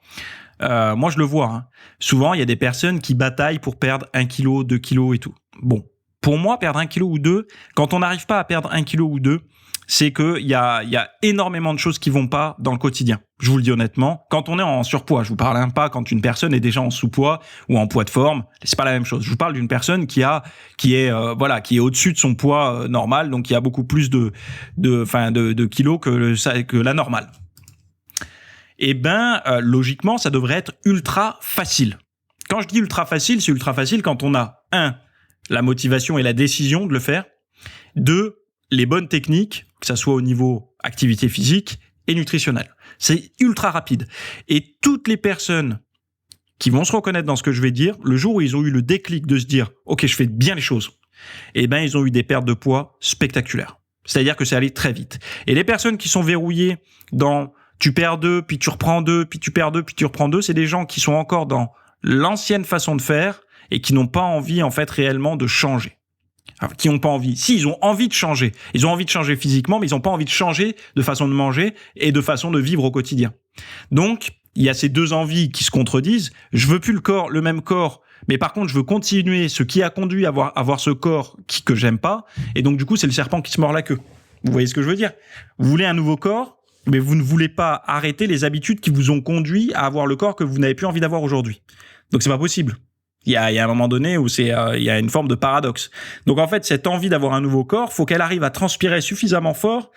moi je le vois, hein, souvent il y a des personnes qui bataillent pour perdre 1 kilo, 2 kilos et tout. Bon, pour moi, perdre 1 kilo ou 2, quand on n'arrive pas à perdre 1 kilo ou 2, c'est que il y a énormément de choses qui vont pas dans le quotidien. Je vous le dis honnêtement, quand on est en surpoids, je vous parle pas quand une personne est déjà en sous-poids ou en poids de forme, c'est pas la même chose. Je vous parle d'une personne qui est au-dessus de son poids normal, donc qui a beaucoup plus de kilos que la normale. Eh ben logiquement, ça devrait être ultra facile. Quand je dis ultra facile, c'est ultra facile quand on a 1, la motivation et la décision de le faire, 2, les bonnes techniques, que ça soit au niveau activité physique et nutritionnelle. C'est ultra rapide. Et toutes les personnes qui vont se reconnaître dans ce que je vais dire, le jour où ils ont eu le déclic de se dire « Ok, je fais bien les choses », eh ben ils ont eu des pertes de poids spectaculaires. C'est-à-dire que c'est allé très vite. Et les personnes qui sont verrouillées dans « tu perds 2, puis tu reprends 2, puis tu perds 2, puis tu reprends 2 », c'est des gens qui sont encore dans l'ancienne façon de faire et qui n'ont pas envie en fait réellement de changer. Alors, qui n'ont pas envie. Si, ils ont envie de changer. Ils ont envie de changer physiquement, mais ils n'ont pas envie de changer de façon de manger et de façon de vivre au quotidien. Donc, il y a ces deux envies qui se contredisent. Je veux plus le même corps, mais par contre, je veux continuer ce qui a conduit à avoir ce corps que j'aime pas. Et donc, du coup, c'est le serpent qui se mord la queue. Vous voyez ce que je veux dire? Vous voulez un nouveau corps, mais vous ne voulez pas arrêter les habitudes qui vous ont conduit à avoir le corps que vous n'avez plus envie d'avoir aujourd'hui. Donc, c'est pas possible. Il y a un moment donné où il y a une forme de paradoxe. Donc en fait, cette envie d'avoir un nouveau corps, faut qu'elle arrive à transpirer suffisamment fort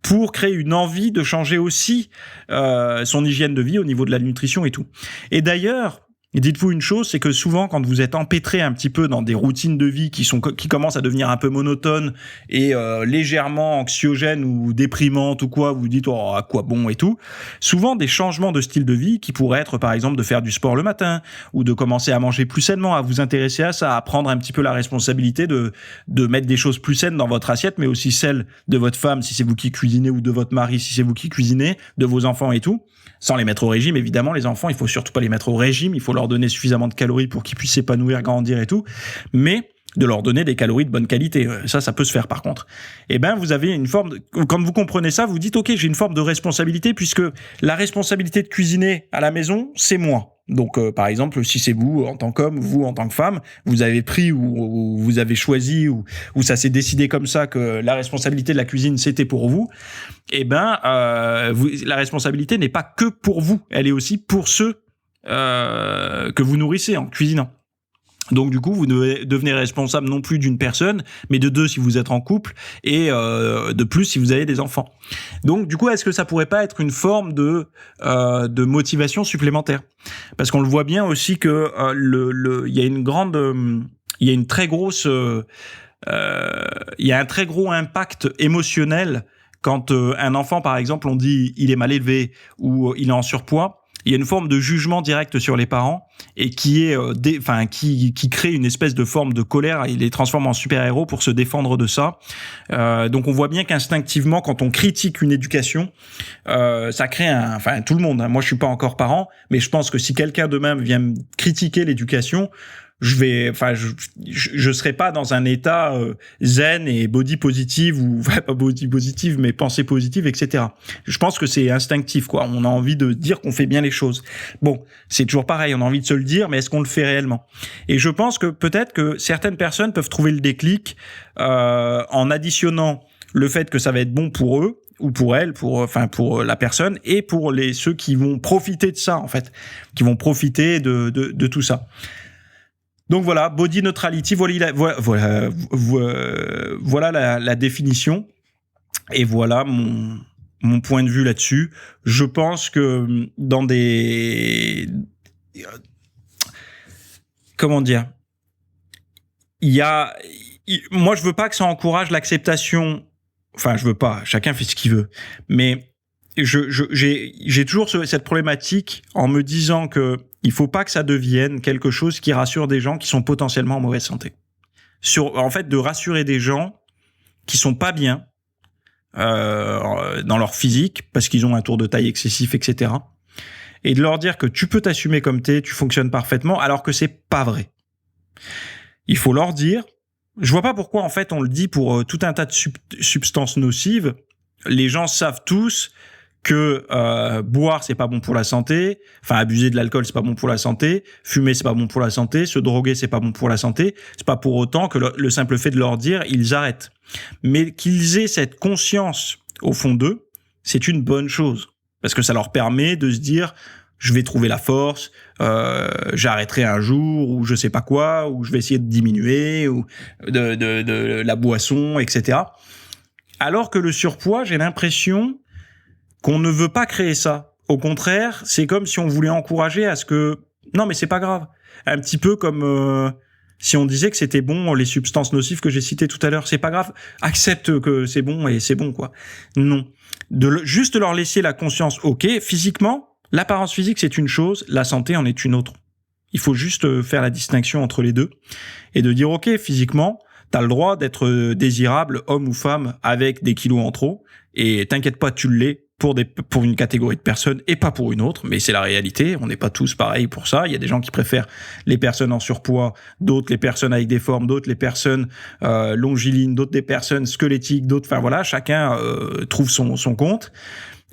pour créer une envie de changer aussi son hygiène de vie au niveau de la nutrition et tout. Et d'ailleurs, dites-vous une chose, c'est que souvent, quand vous êtes empêtré un petit peu dans des routines de vie qui commencent à devenir un peu monotones et légèrement anxiogènes ou déprimantes ou quoi, vous vous dites oh à quoi bon et tout. Souvent, des changements de style de vie qui pourraient être, par exemple, de faire du sport le matin ou de commencer à manger plus sainement, à vous intéresser à ça, à prendre un petit peu la responsabilité de mettre des choses plus saines dans votre assiette, mais aussi celle de votre femme si c'est vous qui cuisinez ou de votre mari si c'est vous qui cuisinez, de vos enfants et tout. Sans les mettre au régime, évidemment, les enfants, il faut surtout pas les mettre au régime, il faut leur donner suffisamment de calories pour qu'ils puissent s'épanouir, grandir et tout. Mais de leur donner des calories de bonne qualité. Ça peut se faire par contre. Eh ben, vous avez une forme quand vous comprenez ça, vous dites, ok, j'ai une forme de responsabilité puisque la responsabilité de cuisiner à la maison, c'est moi. Donc, par exemple, si c'est vous en tant qu'homme, vous en tant que femme, vous avez pris ou vous avez choisi ou ça s'est décidé comme ça que la responsabilité de la cuisine, c'était pour vous, eh ben, la responsabilité n'est pas que pour vous, elle est aussi pour ceux que vous nourrissez en cuisinant. Donc du coup, vous devenez responsable non plus d'une personne, mais de deux si vous êtes en couple, et de plus si vous avez des enfants. Donc du coup, est-ce que ça pourrait pas être une forme de motivation supplémentaire ? Parce qu'on le voit bien aussi que il y a il y a une très grosse, il y a un très gros impact émotionnel quand un enfant, par exemple, on dit il est mal élevé ou il est en surpoids. Il y a une forme de jugement direct sur les parents et qui est, qui crée une espèce de forme de colère. Il les transforme en super-héros pour se défendre de ça. Donc on voit bien qu'instinctivement, quand on critique une éducation, ça crée tout le monde. Hein. Moi, je suis pas encore parent, mais je pense que si quelqu'un de même vient me critiquer l'éducation, je serai pas dans un état zen et body positive ou pas body positive mais pensée positive, etc. Je pense que c'est instinctif, quoi. On a envie de dire qu'on fait bien les choses. Bon, c'est toujours pareil, on a envie de se le dire, mais est-ce qu'on le fait réellement ? Et je pense que peut-être que certaines personnes peuvent trouver le déclic en additionnant le fait que ça va être bon pour eux ou pour elle, pour la personne et pour ceux qui vont profiter de ça en fait, qui vont profiter de tout ça. Donc voilà, body neutrality, voilà la définition. Et voilà mon point de vue là-dessus. Je pense que dans des... Comment dire ? Moi, je veux pas que ça encourage l'acceptation. Enfin, je veux pas. Chacun fait ce qu'il veut. Mais j'ai toujours cette problématique en me disant que il faut pas que ça devienne quelque chose qui rassure des gens qui sont potentiellement en mauvaise santé. En fait, de rassurer des gens qui sont pas bien dans leur physique parce qu'ils ont un tour de taille excessif, etc. Et de leur dire que tu peux t'assumer comme t'es, tu fonctionnes parfaitement, alors que c'est pas vrai. Il faut leur dire. Je vois pas pourquoi en fait on le dit pour tout un tas de substances nocives. Les gens savent tous que boire c'est pas bon pour la santé, enfin abuser de l'alcool c'est pas bon pour la santé, fumer c'est pas bon pour la santé, se droguer c'est pas bon pour la santé. C'est pas pour autant que le simple fait de leur dire ils arrêtent. Mais qu'ils aient cette conscience au fond d'eux, c'est une bonne chose parce que ça leur permet de se dire je vais trouver la force, j'arrêterai un jour ou je sais pas quoi, ou je vais essayer de diminuer ou de la boisson, etc. Alors que le surpoids, j'ai l'impression qu'on ne veut pas créer ça. Au contraire, c'est comme si on voulait encourager à ce que non mais c'est pas grave. Un petit peu comme si on disait que c'était bon les substances nocives que j'ai citées tout à l'heure, c'est pas grave. Accepte que c'est bon et c'est bon quoi. Non, juste leur laisser la conscience. Ok, physiquement, l'apparence physique c'est une chose, la santé en est une autre. Il faut juste faire la distinction entre les deux et de dire ok, physiquement, t'as le droit d'être désirable, homme ou femme, avec des kilos en trop, et t'inquiète pas, tu l'es pour une catégorie de personnes et pas pour une autre, mais c'est la réalité, on n'est pas tous pareils pour ça, il y a des gens qui préfèrent les personnes en surpoids, d'autres les personnes avec des formes, d'autres les personnes longilines, d'autres des personnes squelettiques, d'autres, enfin voilà, chacun trouve son compte.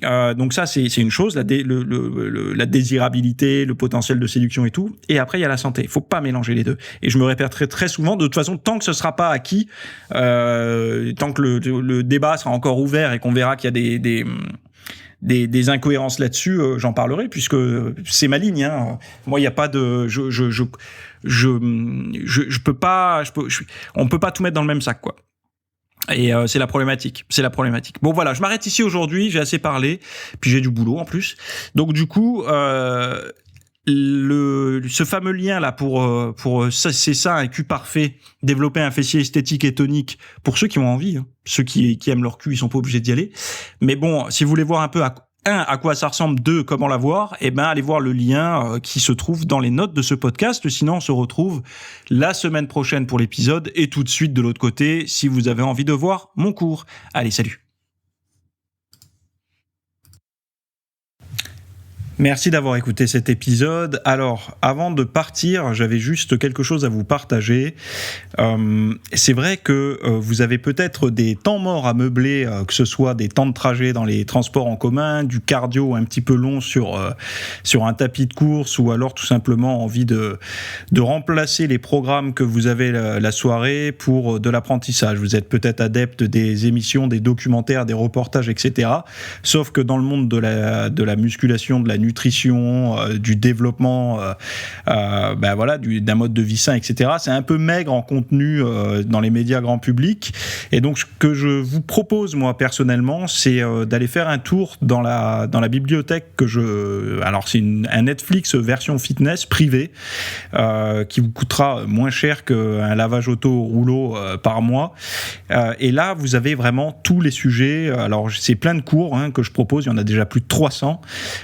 Donc ça c'est une chose, la désirabilité, le potentiel de séduction et tout, et après il y a la santé, il faut pas mélanger les deux, et je me répéterai très souvent, de toute façon tant que ce sera pas acquis, tant que le débat sera encore ouvert et qu'on verra qu'il y a des incohérences là-dessus, j'en parlerai puisque c'est ma ligne, hein. Moi il y a pas de on peut pas tout mettre dans le même sac quoi. Et c'est la problématique. Bon voilà, je m'arrête ici aujourd'hui, j'ai assez parlé, puis j'ai du boulot en plus. Donc du coup, ce fameux lien là pour c'est ça un cul parfait, développer un fessier esthétique et tonique pour ceux qui ont envie, hein. Ceux qui aiment leur cul, ils sont pas obligés d'y aller. Mais bon, si vous voulez voir un peu à quoi ça ressemble, 2, comment l'avoir, eh ben, allez voir le lien qui se trouve dans les notes de ce podcast. Sinon, on se retrouve la semaine prochaine pour l'épisode et tout de suite de l'autre côté si vous avez envie de voir mon cours. Allez, salut! Merci d'avoir écouté cet épisode. Alors, avant de partir, j'avais juste quelque chose à vous partager. C'est vrai que vous avez peut-être des temps morts à meubler, que ce soit des temps de trajet dans les transports en commun, du cardio un petit peu long sur un tapis de course, ou alors tout simplement envie de remplacer les programmes que vous avez la soirée pour de l'apprentissage. Vous êtes peut-être adepte des émissions, des documentaires, des reportages, etc. Sauf que dans le monde de la musculation, de la nutrition, du développement, d'un mode de vie sain, etc. C'est un peu maigre en contenu dans les médias grand public. Et donc, ce que je vous propose, moi, personnellement, c'est d'aller faire un tour dans la bibliothèque alors, c'est un Netflix version fitness privée qui vous coûtera moins cher qu'un lavage auto au rouleau par mois. Et là, vous avez vraiment tous les sujets. Alors, c'est plein de cours que je propose. Il y en a déjà plus de 300.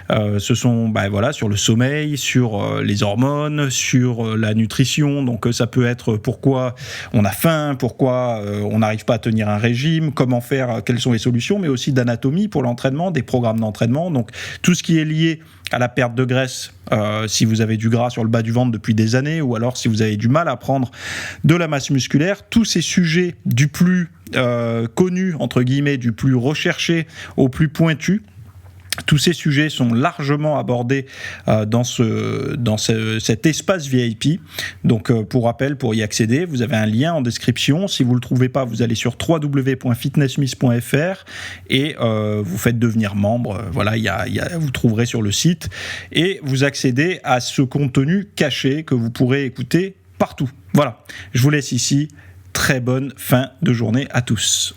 Ce sont sur le sommeil, sur les hormones, sur la nutrition. Donc ça peut être pourquoi on a faim, pourquoi on n'arrive pas à tenir un régime, comment faire, quelles sont les solutions, mais aussi d'anatomie pour l'entraînement, des programmes d'entraînement. Donc tout ce qui est lié à la perte de graisse, si vous avez du gras sur le bas du ventre depuis des années, ou alors si vous avez du mal à prendre de la masse musculaire, tous ces sujets du plus connu, entre guillemets, du plus recherché au plus pointu. Tous ces sujets sont largement abordés dans cet espace VIP. Donc, pour rappel, pour y accéder, vous avez un lien en description. Si vous ne le trouvez pas, vous allez sur www.fitnessmiss.fr et vous faites devenir membre. Vous trouverez sur le site. Et vous accédez à ce contenu caché que vous pourrez écouter partout. Voilà, je vous laisse ici. Très bonne fin de journée à tous.